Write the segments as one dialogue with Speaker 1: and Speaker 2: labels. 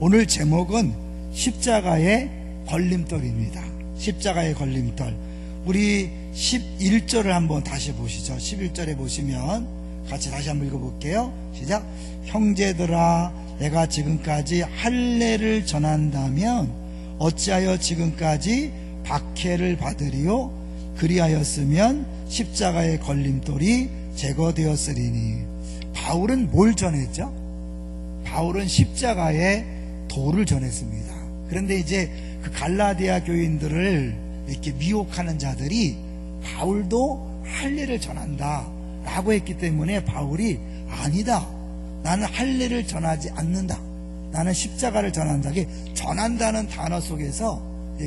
Speaker 1: 오늘 제목은 십자가의 걸림돌입니다. 십자가의 걸림돌. 우리 11절을 한번 다시 보시죠. 11절에 보시면 같이 다시 한번 읽어볼게요. 시작. 형제들아, 내가 지금까지 할례를 전한다면 어찌하여 지금까지 박해를 받으리요? 그리하였으면 십자가의 걸림돌이 제거되었으리니. 바울은 뭘 전했죠? 바울은 십자가의 돌을 전했습니다. 그런데 이제 그 갈라디아 교인들을 이렇게 미혹하는 자들이 바울도 할례를 전한다 라고 했기 때문에 바울이 아니다, 나는 할례를 전하지 않는다, 나는 십자가를 전한다. 전한다는 단어 속에서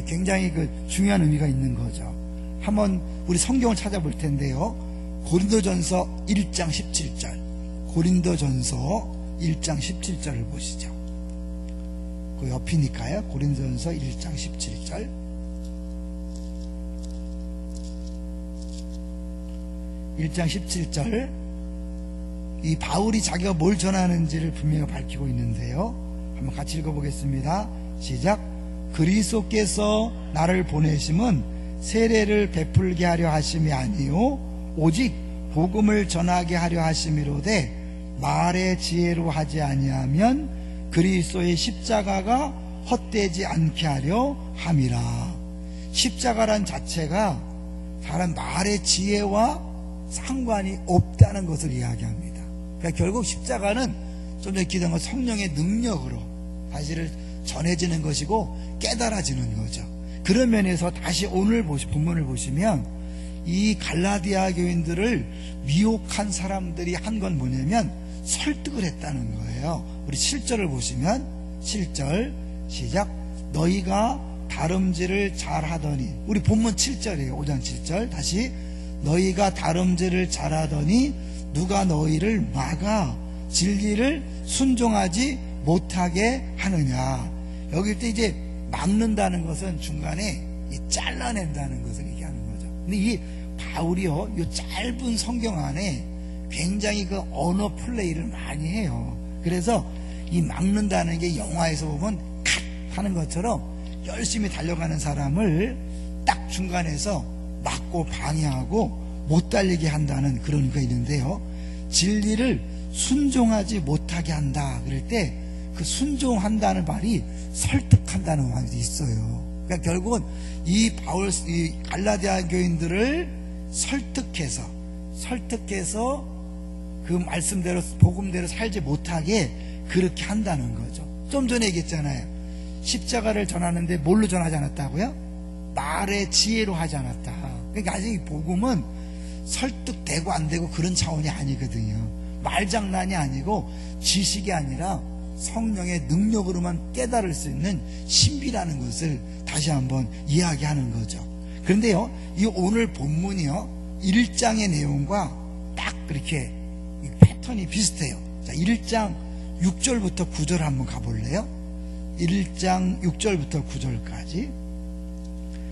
Speaker 1: 굉장히 그 중요한 의미가 있는 거죠. 한번 우리 성경을 찾아볼 텐데요. 고린도전서 1장 17절, 고린도전서 1장 17절을 보시죠. 그 옆이니까요. 고린도전서 1장 17절. (1장 17절) 이 바울이 자기가 뭘 전하는지를 분명히 밝히고 있는데요. 한번 같이 읽어보겠습니다. 시작. 그리스도께서 나를 보내심은 세례를 베풀게 하려 하심이 아니요 오직 복음을 전하게 하려 하심이로되 말의 지혜로 하지 아니하면 그리스도의 십자가가 헛되지 않게 하려 함이라. 십자가란 자체가 다른 말의 지혜와 상관이 없다는 것을 이야기합니다. 그러니까 결국 십자가는 좀 전에 기도한 성령의 능력으로 사실을 전해지는 것이고 깨달아지는 거죠. 그런 면에서 다시 오늘 본문을 보시면 이 갈라디아 교인들을 미혹한 사람들이 한 건 뭐냐면 설득을 했다는 거예요. 우리 7절을 보시면 7절 시작. 너희가 다름질을 잘하더니, 우리 본문 7절이에요. 5장 7절 다시. 너희가 다름질을 잘하더니 누가 너희를 막아 진리를 순종하지 못하게 하느냐. 여기 때 이제 막는다는 것은 중간에 잘라낸다는 것을 얘기하는 거죠. 근데 이 바울이요, 이 짧은 성경 안에 굉장히 그 언어 플레이를 많이 해요. 그래서 이 막는다는 게 영화에서 보면 컷 하는 것처럼 열심히 달려가는 사람을 딱 중간에서 막고 방해하고 못 달리게 한다는 그런 의미가 있는데요. 진리를 순종하지 못하게 한다 그럴 때 그 순종한다는 말이 설득한다는 말이 있어요. 그러니까 결국은 이 갈라디아 교인들을 설득해서 그 말씀대로 복음대로 살지 못하게 그렇게 한다는 거죠. 좀 전에 얘기했잖아요. 십자가를 전하는데 뭘로 전하지 않았다고요? 말의 지혜로 하지 않았다. 그러니까 아직 이 복음은 설득되고 안 되고 그런 차원이 아니거든요. 말장난이 아니고 지식이 아니라 성령의 능력으로만 깨달을 수 있는 신비라는 것을 다시 한번 이야기하는 거죠. 그런데요, 이 오늘 본문이요, 1장의 내용과 딱 그렇게 패턴이 비슷해요. 자, 1장 6절부터 9절 한번 가볼래요? 1장 6절부터 9절까지.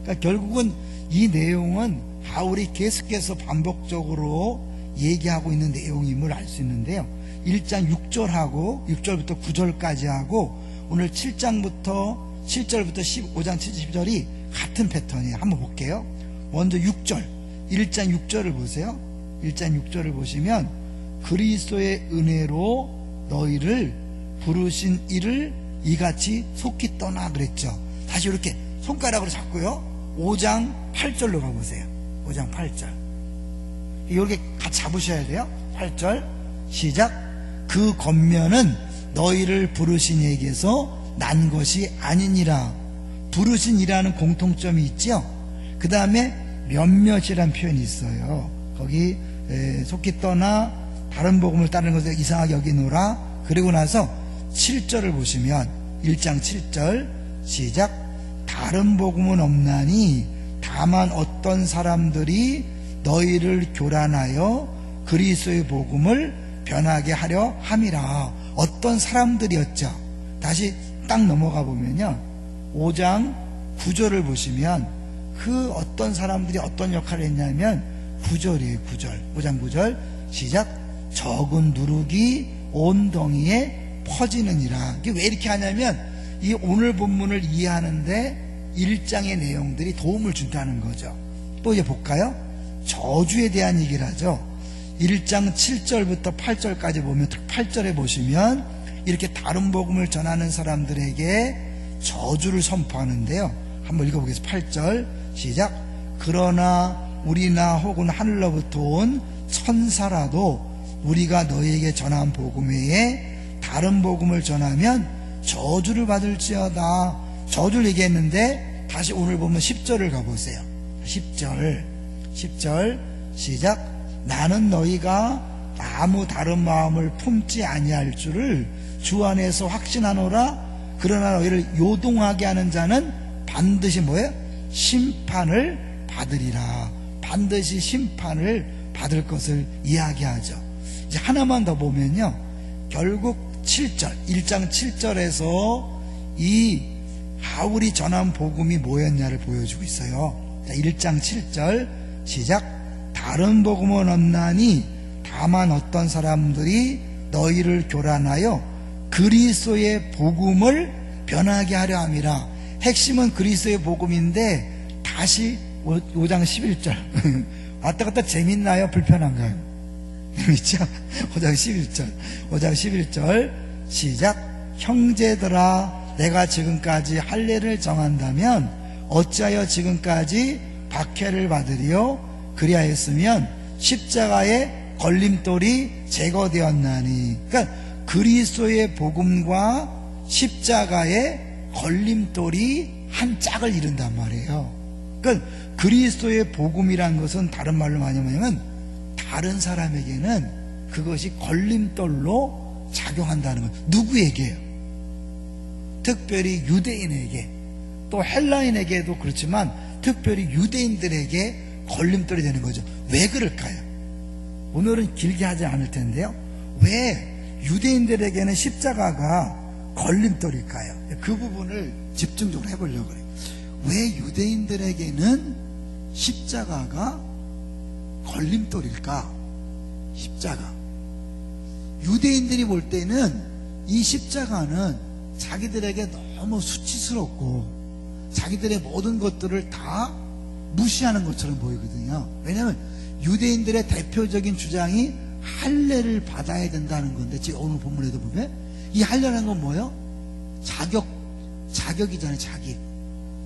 Speaker 1: 그러니까 결국은 이 내용은 바울이 계속해서 반복적으로 얘기하고 있는 내용임을 알 수 있는데요. 1장 6절하고 6절부터 9절까지 하고 오늘 7절부터 15장 70절이 같은 패턴이에요. 한번 볼게요. 먼저 6절, 1장 6절을 보세요. 1장 6절을 보시면 그리스도의 은혜로 너희를 부르신 이를 이같이 속히 떠나 그랬죠. 다시 이렇게 손가락으로 잡고요, 5장 8절로 가보세요. 5장 8절 이렇게 같이 잡으셔야 돼요. 8절 시작. 그 권면은 너희를 부르신 이에게서 난 것이 아니니라. 부르신 이라는 공통점이 있죠. 그 다음에 몇몇이라는 표현이 있어요. 거기 속히 떠나 다른 복음을 따르는 것을 이상하게 여기노라. 그리고 나서 7절을 보시면 1장 7절 시작. 다른 복음은 없나니 다만 어떤 사람들이 너희를 교란하여 그리스도의 복음을 변하게 하려 함이라. 어떤 사람들이었죠. 다시 딱 넘어가 보면요, 5장 9절을 보시면 그 어떤 사람들이 어떤 역할을 했냐면 9절이에요. 9절 5장 9절 시작. 적은 누룩이 온 덩이에 퍼지느니라. 이게 왜 이렇게 하냐면 이 오늘 본문을 이해하는데 1장의 내용들이 도움을 준다는 거죠. 또 이제 볼까요? 저주에 대한 얘기를 하죠. 1장 7절부터 8절까지 보면, 8절에 보시면 이렇게 다른 복음을 전하는 사람들에게 저주를 선포하는데요. 한번 읽어보겠습니다. 8절 시작. 그러나 우리나 혹은 하늘로부터 온 천사라도 우리가 너희에게 전한 복음 외에 다른 복음을 전하면 저주를 받을지어다. 저주를 얘기했는데 다시 오늘 보면 10절을 가보세요. 10절 시작. 나는 너희가 아무 다른 마음을 품지 아니할 줄을 주 안에서 확신하노라. 그러나 너희를 요동하게 하는 자는 반드시 뭐예요? 심판을 받으리라. 반드시 심판을 받을 것을 이야기하죠. 이제 하나만 더 보면요, 결국 7절, 1장 7절에서 이 바울이 전한 복음이 뭐였냐를 보여주고 있어요. 자, 1장 7절 시작. 다른 복음은 없나니 다만 어떤 사람들이 너희를 교란하여 그리스도의 복음을 변하게 하려 함이라. 핵심은 그리스도의 복음인데 다시 5장 11절 왔다 갔다 재밌나요? 불편한가요? 재밌죠? 5장 11절 시작. 형제들아, 내가 지금까지 할례를 정한다면 어찌하여 지금까지 박해를 받으리요? 그리하였으면 십자가의 걸림돌이 제거되었나니. 그러니까 그리스도의 복음과 십자가의 걸림돌이 한 짝을 이룬단 말이에요. 그러니까 그리스도의 복음이란 것은 다른 말로 뭐냐면 다른 사람에게는 그것이 걸림돌로 작용한다는 거예요. 누구에게요? 특별히 유대인에게, 또 헬라인에게도 그렇지만 특별히 유대인들에게 걸림돌이 되는 거죠. 왜 그럴까요? 오늘은 길게 하지 않을 텐데요, 왜 유대인들에게는 십자가가 걸림돌일까요? 그 부분을 집중적으로 해보려고 해요. 왜 유대인들에게는 십자가가 걸림돌일까? 십자가, 유대인들이 볼 때는 이 십자가는 자기들에게 너무 수치스럽고 자기들의 모든 것들을 다 무시하는 것처럼 보이거든요. 왜냐하면 유대인들의 대표적인 주장이 할례를 받아야 된다는 건데, 지금 오늘 본문에도 보면 이 할례라는 건 뭐예요? 자격이잖아요.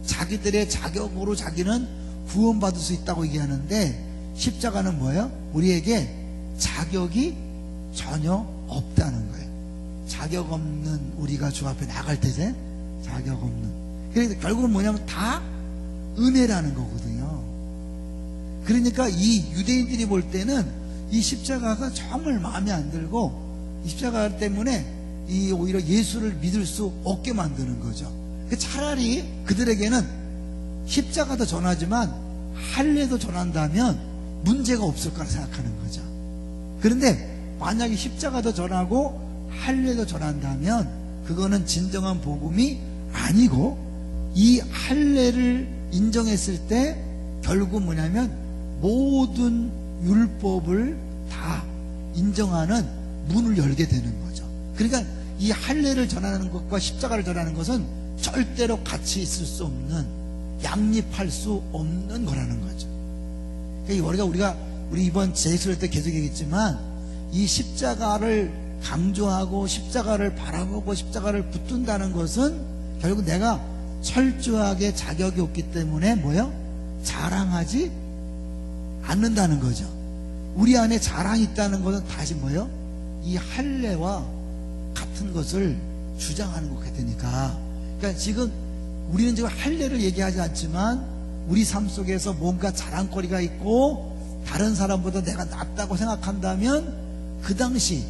Speaker 1: 자기들의 자격으로 자기는 구원받을 수 있다고 얘기하는데, 십자가는 뭐예요? 우리에게 자격이 전혀 없다는 거예요. 자격 없는 우리가 주 앞에 나갈 때제 자격 없는. 그래서 결국은 뭐냐면 다 은혜라는 거거든요. 그러니까 이 유대인들이 볼 때는 이 십자가가 정말 마음에 안 들고, 이 십자가 때문에 이 오히려 예수를 믿을 수 없게 만드는 거죠. 차라리 그들에게는 십자가도 전하지만 할례도 전한다면 문제가 없을 거라 생각하는 거죠. 그런데 만약에 십자가도 전하고 할례도 전한다면 그거는 진정한 복음이 아니고, 이 할례를 인정했을 때 결국 뭐냐면 모든 율법을 다 인정하는 문을 열게 되는 거죠. 그러니까 이 할례를 전하는 것과 십자가를 전하는 것은 절대로 같이 있을 수 없는, 양립할 수 없는 거라는 거죠. 그러니까 우리 이번 제수럴 때 계속 얘기했지만, 이 십자가를 강조하고 십자가를 바라보고 십자가를 붙든다는 것은 결국 내가 철저하게 자격이 없기 때문에 뭐예요? 자랑하지 않는다는 거죠. 우리 안에 자랑이 있다는 것은 다시 뭐예요? 이 할례와 같은 것을 주장하는 것 같으니까. 그러니까 지금 우리는 지금 할례를 얘기하지 않지만 우리 삶 속에서 뭔가 자랑거리가 있고 다른 사람보다 내가 낫다고 생각한다면 그 당시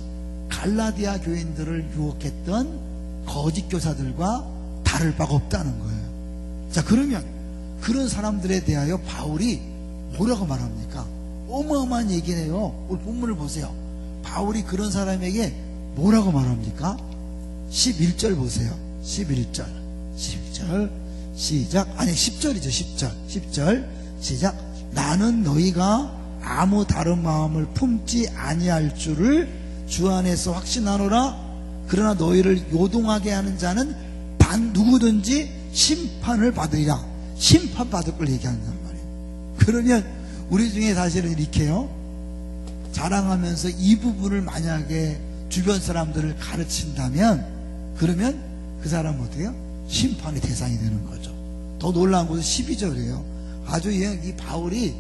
Speaker 1: 갈라디아 교인들을 유혹했던 거짓 교사들과 다를 바가 없다는 거예요. 자, 그러면 그런 사람들에 대하여 바울이 뭐라고 말합니까? 어마어마한 얘기를 해요. 오늘 본문을 보세요. 바울이 그런 사람에게 뭐라고 말합니까? 11절 보세요. 11절 시작. 아니 10절이죠. 10절 시작. 나는 너희가 아무 다른 마음을 품지 아니할 줄을 주 안에서 확신하노라. 그러나 너희를 요동하게 하는 자는 누구든지 심판을 받으리라. 심판받을 걸 얘기한단 말이에요. 그러면 우리 중에 사실은 이렇게요, 자랑하면서 이 부분을 만약에 주변 사람들을 가르친다면, 그러면 그 사람은 어때요? 심판의 대상이 되는 거죠. 더 놀라운 것은 12절이에요. 아주 이 바울이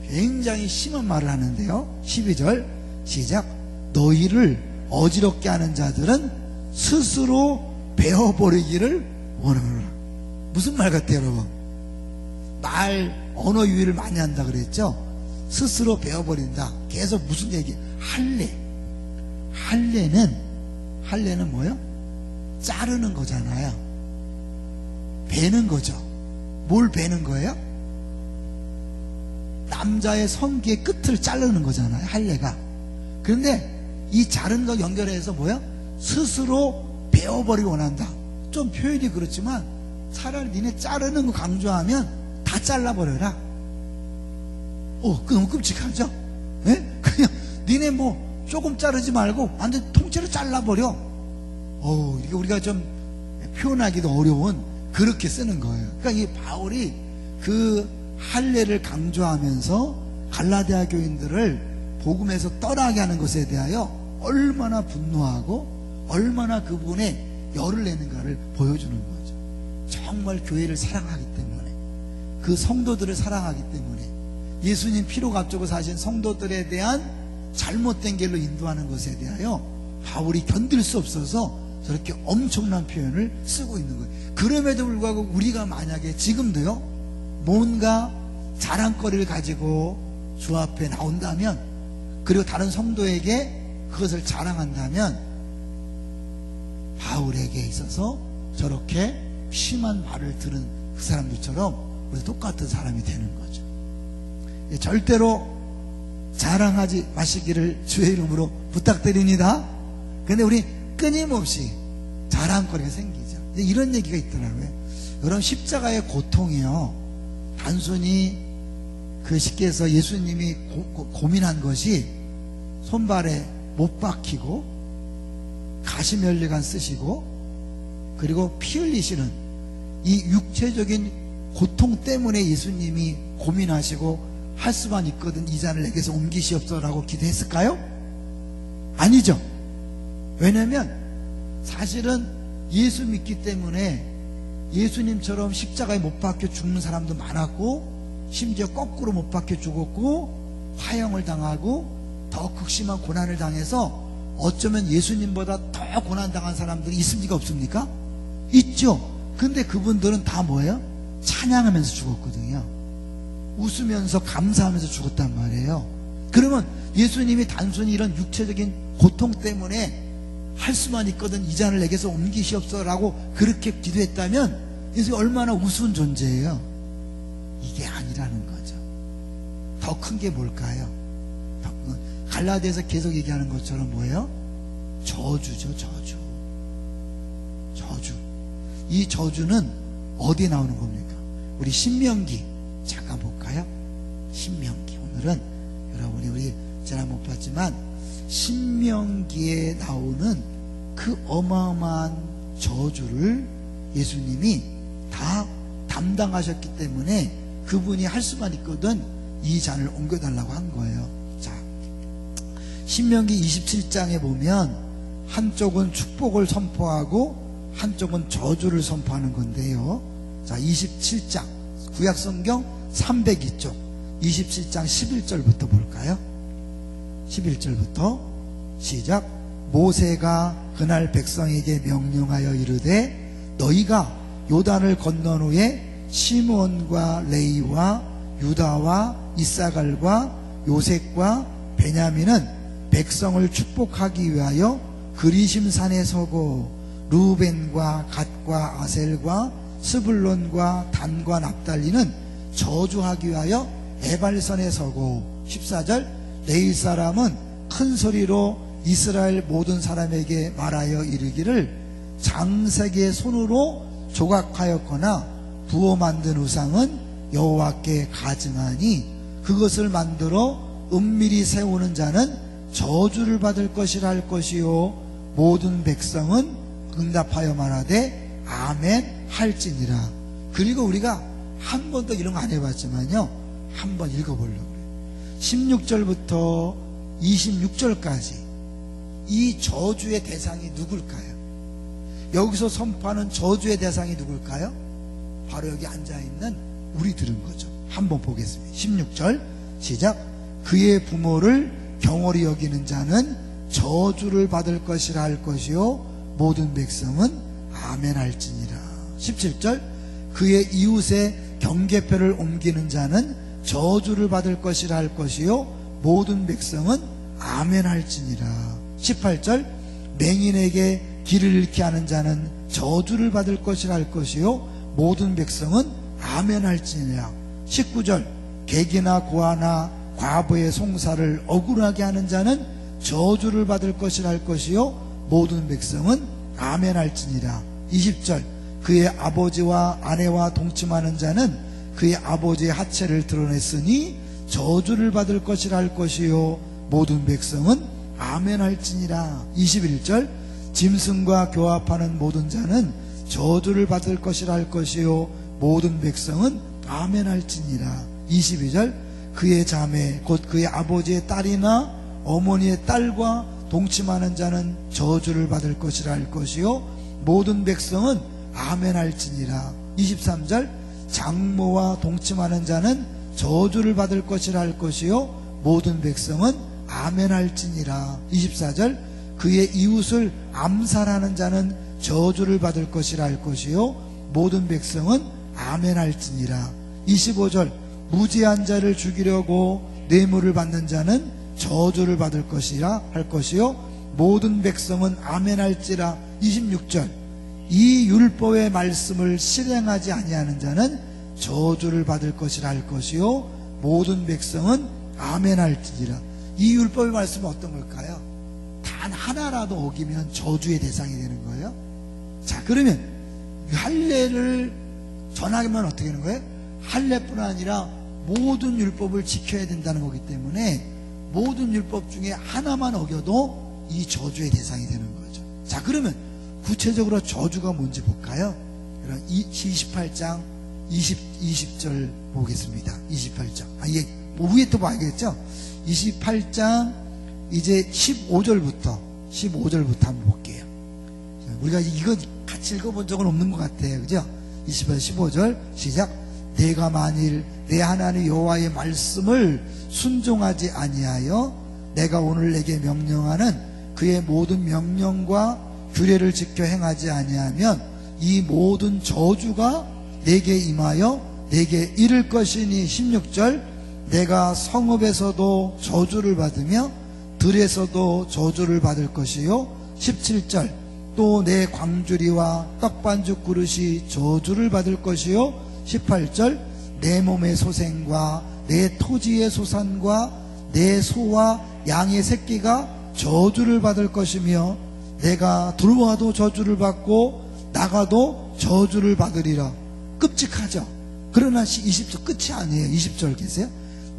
Speaker 1: 굉장히 심한 말을 하는데요. 12절 시작. 너희를 어지럽게 하는 자들은 스스로 베어버리기를 원하노라. 무슨 말 같아요, 여러분? 언어 유희를 많이 한다 그랬죠? 스스로 베어버린다. 계속 무슨 얘기? 할례는 뭐예요? 자르는 거잖아요. 베는 거죠. 뭘 베는 거예요? 남자의 성기의 끝을 자르는 거잖아요, 할례가. 그런데 이 자른 거 연결해서 뭐야? 스스로 베어버리고 원한다. 좀 표현이 그렇지만 차라리 니네 자르는 거 강조하면 다 잘라버려라. 그거 너무 끔찍하죠? 예? 그냥 니네 뭐 조금 자르지 말고 완전 통째로 잘라버려. 이게 우리가 좀 표현하기도 어려운, 그렇게 쓰는 거예요. 그러니까 이 바울이 그 할례를 강조하면서 갈라디아 교인들을 복음에서 떠나게 하는 것에 대하여 얼마나 분노하고 얼마나 그분의 열을 내는가를 보여주는 거죠. 정말 교회를 사랑하기 때문에, 그 성도들을 사랑하기 때문에, 예수님 피로 값주고 사신 성도들에 대한 잘못된 길로 인도하는 것에 대하여 바울이 견딜 수 없어서 저렇게 엄청난 표현을 쓰고 있는 거예요. 그럼에도 불구하고 우리가 만약에 지금도요, 뭔가 자랑거리를 가지고 주 앞에 나온다면, 그리고 다른 성도에게 그것을 자랑한다면, 바울에게 있어서 저렇게 심한 말을 들은 그 사람들처럼 우리 똑같은 사람이 되는 거죠. 절대로 자랑하지 마시기를 주의 이름으로 부탁드립니다. 근데 우리 끊임없이 자랑거리가 생기죠. 이런 얘기가 있더라고요. 여러분, 십자가의 고통이요, 단순히 그 쉽게 해서 예수님이 고민한 것이 손발에 못 박히고 가시면류관 쓰시고 그리고 피 흘리시는 이 육체적인 고통 때문에 예수님이 고민하시고 할 수만 있거든 이 잔을 내게서 옮기시옵소서라고 기도했을까요? 아니죠. 왜냐하면 사실은 예수 믿기 때문에 예수님처럼 십자가에 못 박혀 죽는 사람도 많았고, 심지어 거꾸로 못 박혀 죽었고 화형을 당하고 더 극심한 고난을 당해서 어쩌면 예수님보다 더 고난당한 사람들이 있습니까, 없습니까? 있죠. 근데 그분들은 다 뭐예요? 찬양하면서 죽었거든요. 웃으면서 감사하면서 죽었단 말이에요. 그러면 예수님이 단순히 이런 육체적인 고통 때문에 할 수만 있거든 이 잔을 내게서 옮기시옵소서라고 그렇게 기도했다면 예수님이 얼마나 우스운 존재예요. 이게 아니라는 거죠. 더 큰 게 뭘까요? 갈라디아에서 계속 얘기하는 것처럼 뭐예요? 저주죠. 저주. 이 저주는 어디에 나오는 겁니까? 우리 신명기 잠깐 볼까요? 신명기. 오늘은 여러분이 우리 지난 못 봤지만 신명기에 나오는 그 어마어마한 저주를 예수님이 다 담당하셨기 때문에 그분이 할 수만 있거든 이 잔을 옮겨달라고 한 거예요. 자, 신명기 27장에 보면 한쪽은 축복을 선포하고 한쪽은 저주를 선포하는 건데요. 자, 27장 구약성경 302쪽 27장 11절부터 볼까요? 11절부터 시작. 모세가 그날 백성에게 명령하여 이르되 너희가 요단을 건넌 후에 시므온과 레위와 유다와 이사갈과 요셉과 베냐민은 백성을 축복하기 위하여 그리심산에 서고 루벤과 갓과 아셀과 스불론과 단과 납달리는 저주하기 위하여 에발선에 서고 14절 레위 사람은 큰 소리로 이스라엘 모든 사람에게 말하여 이르기를 장색의 손으로 조각하였거나 부어 만든 우상은 여호와께 가증하니 그것을 만들어 은밀히 세우는 자는 저주를 받을 것이라 할 것이요 모든 백성은 응답하여 말하되 아멘 할지니라. 그리고 우리가 한 번도 이런 거 안 해봤지만요, 한번 읽어보려고 그래요. 16절부터 26절까지 이 저주의 대상이 누굴까요? 여기서 선포하는 저주의 대상이 누굴까요? 바로 여기 앉아있는 우리들인 거죠. 한번 보겠습니다. 16절 시작. 그의 부모를 경홀히 여기는 자는 저주를 받을 것이라 할 것이요 모든 백성은 아멘 할지니라. 17절 그의 이웃의 경계표를 옮기는 자는 저주를 받을 것이라 할 것이요 모든 백성은 아멘 할지니라. 18절 맹인에게 길을 잃게 하는 자는 저주를 받을 것이라 할 것이요 모든 백성은 아멘 할지니라. 19절 객이나 고아나 과부의 송사를 억울하게 하는 자는 저주를 받을 것이라 할 것이요 모든 백성은 아멘 할지니라. 20절 그의 아버지와 아내와 동침하는 자는 그의 아버지의 하체를 드러냈으니 저주를 받을 것이라 할 것이요 모든 백성은 아멘 할지니라. 21절 짐승과 교합하는 모든 자는 저주를 받을 것이라 할 것이요 모든 백성은 아멘 할지니라. 22절 그의 자매 곧 그의 아버지의 딸이나 어머니의 딸과 동침하는 자는 저주를 받을 것이라 할 것이요 모든 백성은 아멘 할지니라. 23절 장모와 동침하는 자는 저주를 받을 것이라 할 것이요 모든 백성은 아멘 할지니라. 24절 그의 이웃을 암살하는 자는 저주를 받을 것이라 할 것이요 모든 백성은 아멘 할지니라. 25절 무지한 자를 죽이려고 뇌물을 받는 자는 저주를 받을 것이라 할 것이요 모든 백성은 아멘 할지라. 26절 이 율법의 말씀을 실행하지 아니하는 자는 저주를 받을 것이라 할 것이요 모든 백성은 아멘 할지니라. 이 율법의 말씀은 어떤 걸까요? 단 하나라도 어기면 저주의 대상이 되는 거예요. 자, 그러면 할례를 전하면 어떻게 되는 거예요? 할례뿐 아니라 모든 율법을 지켜야 된다는 거기 때문에 모든 율법 중에 하나만 어겨도 이 저주의 대상이 되는 거죠. 자, 그러면 구체적으로 저주가 뭔지 볼까요? 28장 20절 보겠습니다. 28장. 이게 위에 또 봐야겠죠? 28장 이제 15절부터 한번 볼게요. 우리가 이거 같이 읽어본 적은 없는 것 같아요. 그죠? 28, 15절 시작. 내가 만일 내 하나님 여호와의 말씀을 순종하지 아니하여 내가 오늘 내게 명령하는 그의 모든 명령과 규례를 지켜 행하지 아니하면 이 모든 저주가 내게 임하여 내게 이를 것이니. 16절 내가 성읍에서도 저주를 받으며 들에서도 저주를 받을 것이요. 17절 또 내 광주리와 떡반죽 그릇이 저주를 받을 것이요. 18절 내 몸의 소생과 내 토지의 소산과 내 소와 양의 새끼가 저주를 받을 것이며 내가 들어와도 저주를 받고 나가도 저주를 받으리라. 끔찍하죠. 그러나 20절 끝이 아니에요. 20절 계세요.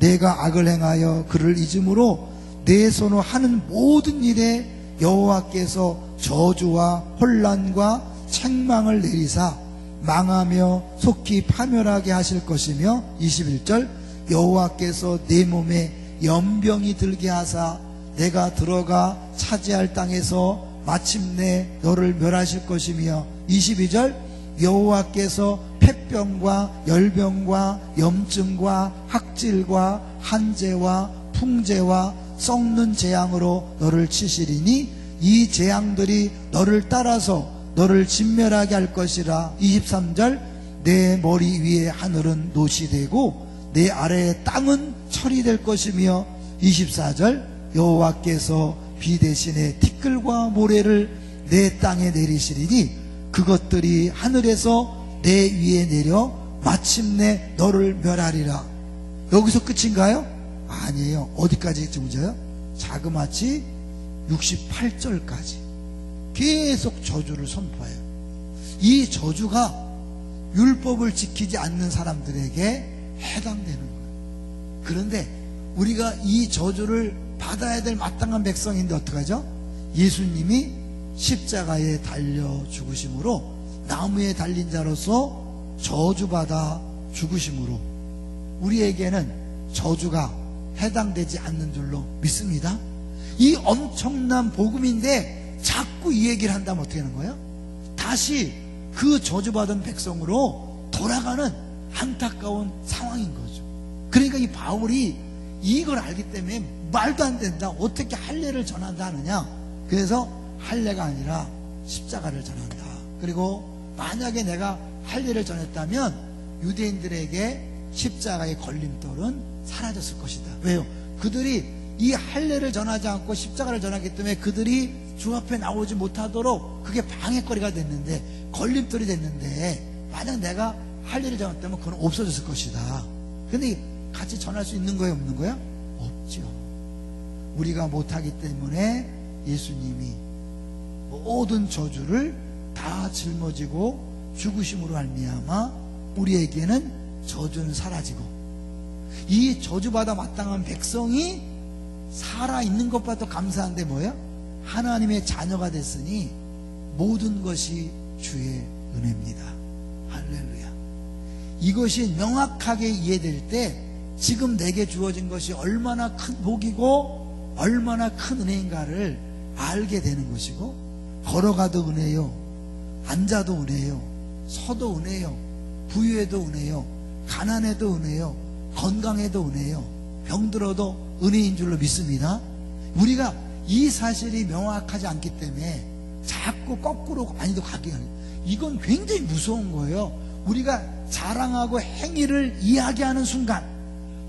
Speaker 1: 내가 악을 행하여 그를 잊음으로 내 손으로 하는 모든 일에 여호와께서 저주와 혼란과 책망을 내리사 망하며 속히 파멸하게 하실 것이며. 21절 여호와께서 내 몸에 연병이 들게 하사 내가 들어가 차지할 땅에서 마침내 너를 멸하실 것이며. 22절 여호와께서 폐병과 열병과 염증과 학질과 한재와 풍재와 썩는 재앙으로 너를 치시리니 이 재앙들이 너를 따라서 너를 진멸하게 할 것이라. 23절 내 머리 위에 하늘은 놋이 되고 내 아래의 땅은 철이 될 것이며. 24절 여호와께서 비 대신에 티끌과 모래를 내 땅에 내리시리니 그것들이 하늘에서 내 위에 내려 마침내 너를 멸하리라. 여기서 끝인가요? 아니에요. 어디까지 문제요? 자그마치 68절까지 계속 저주를 선포해요. 이 저주가 율법을 지키지 않는 사람들에게 해당되는 거예요. 그런데 우리가 이 저주를 받아야 될 마땅한 백성인데 어떡하죠? 예수님이 십자가에 달려 죽으심으로 나무에 달린 자로서 저주받아 죽으심으로 우리에게는 저주가 해당되지 않는 줄로 믿습니다. 이 엄청난 복음인데 자꾸 이 얘기를 한다면 어떻게 하는 거예요? 다시 그 저주받은 백성으로 돌아가는 안타까운 상황인 거죠. 그러니까 이 바울이 이걸 알기 때문에 말도 안 된다, 어떻게 할례를 전한다 하느냐. 그래서 할례가 아니라 십자가를 전한다. 그리고 만약에 내가 할례를 전했다면 유대인들에게 십자가의 걸림돌은 사라졌을 것이다. 왜요? 그들이 이 할례를 전하지 않고 십자가를 전하기 때문에 그들이 주 앞에 나오지 못하도록 그게 방해거리가 됐는데, 걸림돌이 됐는데, 만약 내가 할례를 전했다면 그건 없어졌을 것이다. 근데 같이 전할 수 있는 거예요, 없는 거예요? 없죠. 우리가 못하기 때문에 예수님이 모든 저주를 다 짊어지고 죽으심으로 말미암아 우리에게는 저주는 사라지고, 이 저주받아 마땅한 백성이 살아있는 것보다 더 감사한데 뭐예요? 하나님의 자녀가 됐으니 모든 것이 주의 은혜입니다. 할렐루야. 이것이 명확하게 이해될 때 지금 내게 주어진 것이 얼마나 큰 복이고 얼마나 큰 은혜인가를 알게 되는 것이고, 걸어가도 은혜요, 앉아도 은혜요, 서도 은혜요, 부유해도 은혜요, 가난해도 은혜요, 건강해도 은혜요, 병들어도 은혜인 줄로 믿습니다. 우리가 이 사실이 명확하지 않기 때문에 자꾸 거꾸로 많이도 가게 하는, 이건 굉장히 무서운 거예요. 우리가 자랑하고 행위를 이야기하는 순간,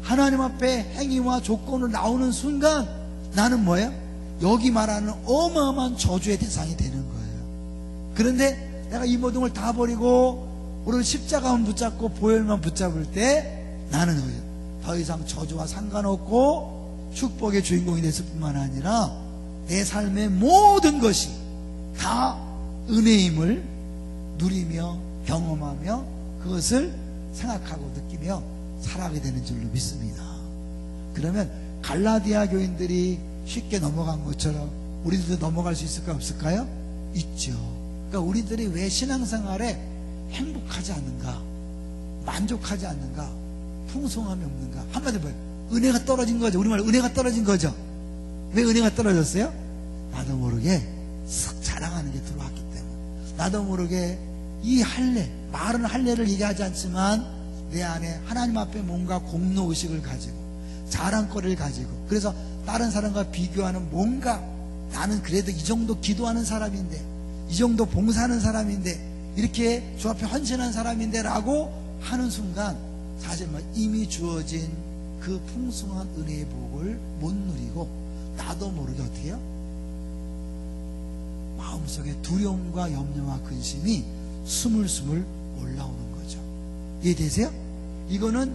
Speaker 1: 하나님 앞에 행위와 조건으로 나오는 순간 나는 뭐예요? 여기 말하는 어마어마한 저주의 대상이 되는 거예요. 그런데 내가 이 모든 걸 다 버리고 오늘 십자가만 붙잡고 보혈만 붙잡을 때 나는 더 이상 저주와 상관없고 축복의 주인공이 됐을 뿐만 아니라 내 삶의 모든 것이 다 은혜임을 누리며 경험하며 그것을 생각하고 느끼며 살아가게 되는 줄로 믿습니다. 그러면 갈라디아 교인들이 쉽게 넘어간 것처럼 우리들도 넘어갈 수 있을까 없을까요? 있죠. 그러니까 우리들이 왜 신앙생활에 행복하지 않는가, 만족하지 않는가, 풍성함이 없는가? 한마디로 뭐예요? 은혜가 떨어진 거죠. 우리말 은혜가 떨어진 거죠. 왜 은혜가 떨어졌어요? 나도 모르게 싹 자랑하는 게 들어왔기 때문에, 나도 모르게 이 할례, 말은 할례를 얘기하지 않지만 내 안에 하나님 앞에 뭔가 공로의식을 가지고 자랑거리를 가지고, 그래서 다른 사람과 비교하는 뭔가, 나는 그래도 이 정도 기도하는 사람인데, 이 정도 봉사하는 사람인데, 이렇게 주 앞에 헌신한 사람인데 라고 하는 순간 사실 이미 주어진 그 풍성한 은혜의 복을 못 누리고 나도 모르게 어떻게 해요? 마음속에 두려움과 염려와 근심이 스물스물 올라오는 거죠. 이해되세요? 이거는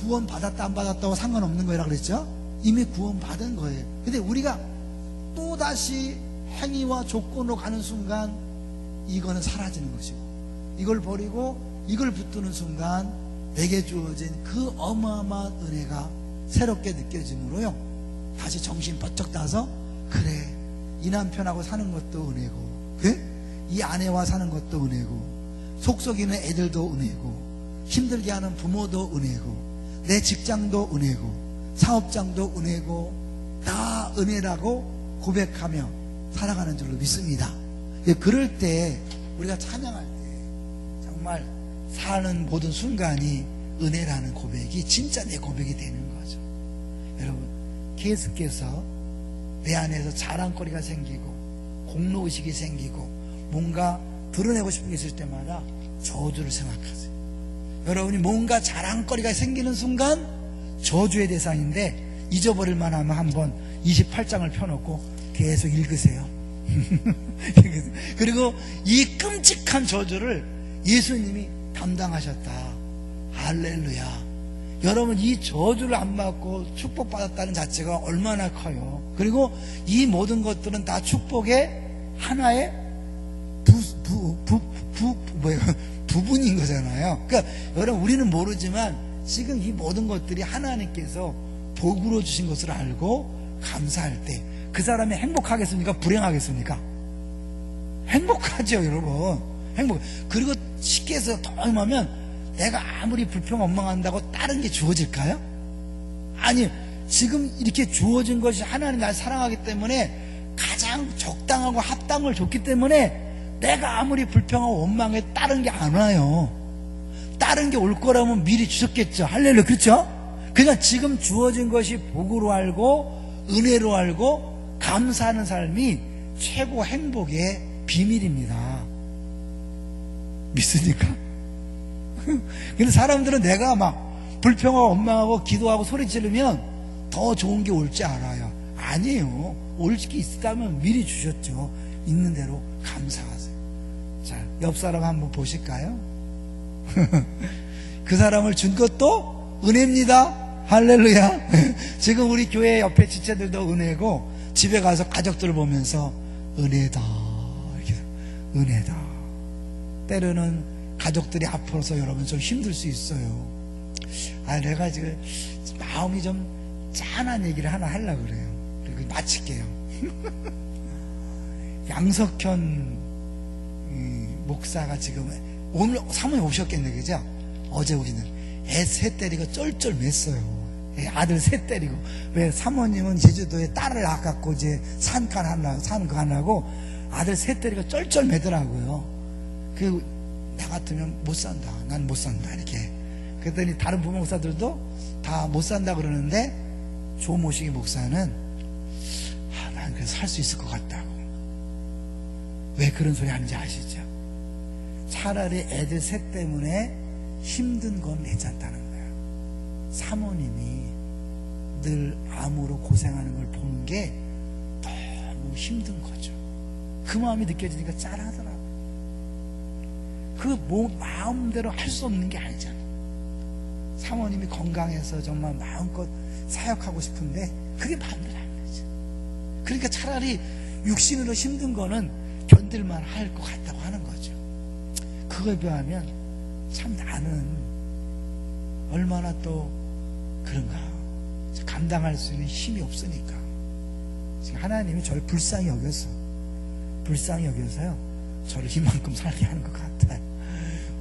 Speaker 1: 구원 받았다 안 받았다고 상관없는 거라 그랬죠? 이미 구원 받은 거예요. 근데 우리가 또다시 행위와 조건으로 가는 순간 이거는 사라지는 것이고, 이걸 버리고 이걸 붙드는 순간 내게 주어진 그 어마어마한 은혜가 새롭게 느껴지므로요, 다시 정신 번쩍 따서, 그래, 이 남편하고 사는 것도 은혜고, 그래? 이 아내와 사는 것도 은혜고, 속 썩이는 애들도 은혜고, 힘들게 하는 부모도 은혜고, 내 직장도 은혜고, 사업장도 은혜고, 다 은혜라고 고백하며 살아가는 줄로 믿습니다. 그럴 때 우리가 찬양할 때 정말 사는 모든 순간이 은혜라는 고백이 진짜 내 고백이 되는 거죠. 여러분, 계속해서 내 안에서 자랑거리가 생기고 공로의식이 생기고 뭔가 드러내고 싶은 게 있을 때마다 저주를 생각하세요. 여러분이 뭔가 자랑거리가 생기는 순간 저주의 대상인데, 잊어버릴 만하면 한번 28장을 펴놓고 계속 읽으세요. 그리고 이 끔찍한 저주를 예수님이 담당하셨다. 할렐루야. 여러분, 이 저주를 안 받고 축복받았다는 자체가 얼마나 커요. 그리고 이 모든 것들은 다 축복의 하나의 부분인 거잖아요. 그러니까 여러분, 우리는 모르지만 지금 이 모든 것들이 하나님께서 복으로 주신 것을 알고 감사할 때 그 사람이 행복하겠습니까? 불행하겠습니까? 행복하죠, 여러분. 행복. 그리고 쉽게 해서 더 하면 내가 아무리 불평 원망한다고 다른 게 주어질까요? 아니, 지금 이렇게 주어진 것이 하나님 날 사랑하기 때문에 가장 적당하고 합당을 줬기 때문에 내가 아무리 불평하고 원망해 다른 게 안 와요. 다른 게 올 거라면 미리 주셨겠죠. 할렐루야. 그렇죠? 그러니까 지금 주어진 것이 복으로 알고 은혜로 알고 감사하는 삶이 최고 행복의 비밀입니다. 믿습니까? 근데 사람들은 내가 막 불평하고 원망하고 기도하고 소리 지르면 더 좋은 게 올지 알아요. 아니에요. 올 게 있다면 미리 주셨죠. 있는 대로 감사하세요. 자, 옆 사람 한번 보실까요? 그 사람을 준 것도 은혜입니다. 할렐루야. 지금 우리 교회 옆에 지체들도 은혜고 집에 가서 가족들을 보면서 은혜다, 이렇게 은혜다. 때로는 가족들이 앞으로서 여러분 좀 힘들 수 있어요. 내가 지금 마음이 좀 짠한 얘기를 하나 하려고 그래요. 그리고 마칠게요. 양석현 목사가 지금 오늘 사모님 오셨겠네, 그죠? 어제 우리는 애 셋 데리고 쩔쩔 맸어요. 아들 셋 데리고. 왜 사모님은 제주도에 딸을 낳았고 이제 산거 하려고 아들 셋 데리고 쩔쩔 매더라고요. 나 같으면 못 산다. 난 못 산다. 이렇게. 그랬더니 다른 부모 목사들도 다 못 산다 그러는데 조모식이 목사는 난 그래서 살 수 있을 것 같다고. 왜 그런 소리 하는지 아시죠? 차라리 애들 셋 때문에 힘든 건 괜찮다는 거야. 사모님이 늘 암으로 고생하는 걸 보는 게 너무 힘든 거죠. 그 마음이 느껴지니까 짠하더라고. 마음대로 할 수 없는 게 아니잖아. 사모님이 건강해서 정말 마음껏 사역하고 싶은데 그게 마음대로 안 되죠. 그러니까 차라리 육신으로 힘든 거는 견딜만 할 것 같다고 하는 거죠. 그거에 비하면 참 나는 얼마나 또 그런가, 감당할 수 있는 힘이 없으니까. 지금 하나님이 저를 불쌍히 여겨서요 저를 이만큼 살게 하는 것 같아요.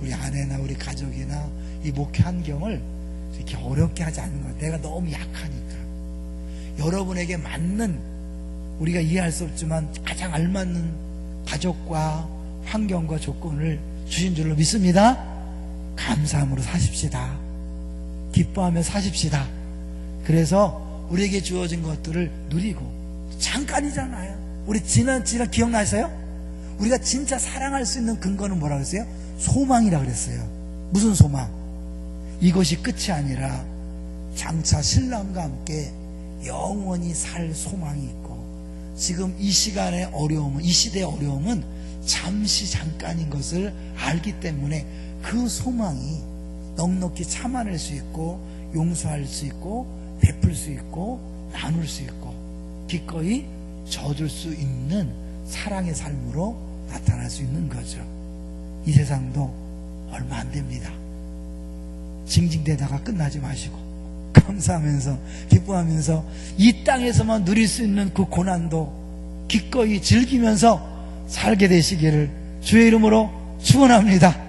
Speaker 1: 우리 아내나 우리 가족이나 이 목회 환경을 이렇게 어렵게 하지 않는 거예요. 내가 너무 약하니까. 여러분에게 맞는, 우리가 이해할 수 없지만 가장 알맞는 가족과 환경과 조건을 주신 줄로 믿습니다. 감사함으로 사십시다. 기뻐하며 사십시다. 그래서 우리에게 주어진 것들을 누리고, 잠깐이잖아요. 우리 지난 기억나세요? 우리가 진짜 사랑할 수 있는 근거는 뭐라고 했어요? 소망이라 그랬어요. 무슨 소망? 이것이 끝이 아니라 장차 신랑과 함께 영원히 살 소망이 있고, 지금 이 시간의 어려움은, 이 시대의 어려움은 잠시 잠깐인 것을 알기 때문에 그 소망이 넉넉히 참아낼 수 있고, 용서할 수 있고, 베풀 수 있고, 나눌 수 있고, 기꺼이 져줄 수 있는 사랑의 삶으로 나타날 수 있는 거죠. 이 세상도 얼마 안 됩니다. 징징대다가 끝나지 마시고 감사하면서 기뻐하면서 이 땅에서만 누릴 수 있는 그 고난도 기꺼이 즐기면서 살게 되시기를 주의 이름으로 축원합니다.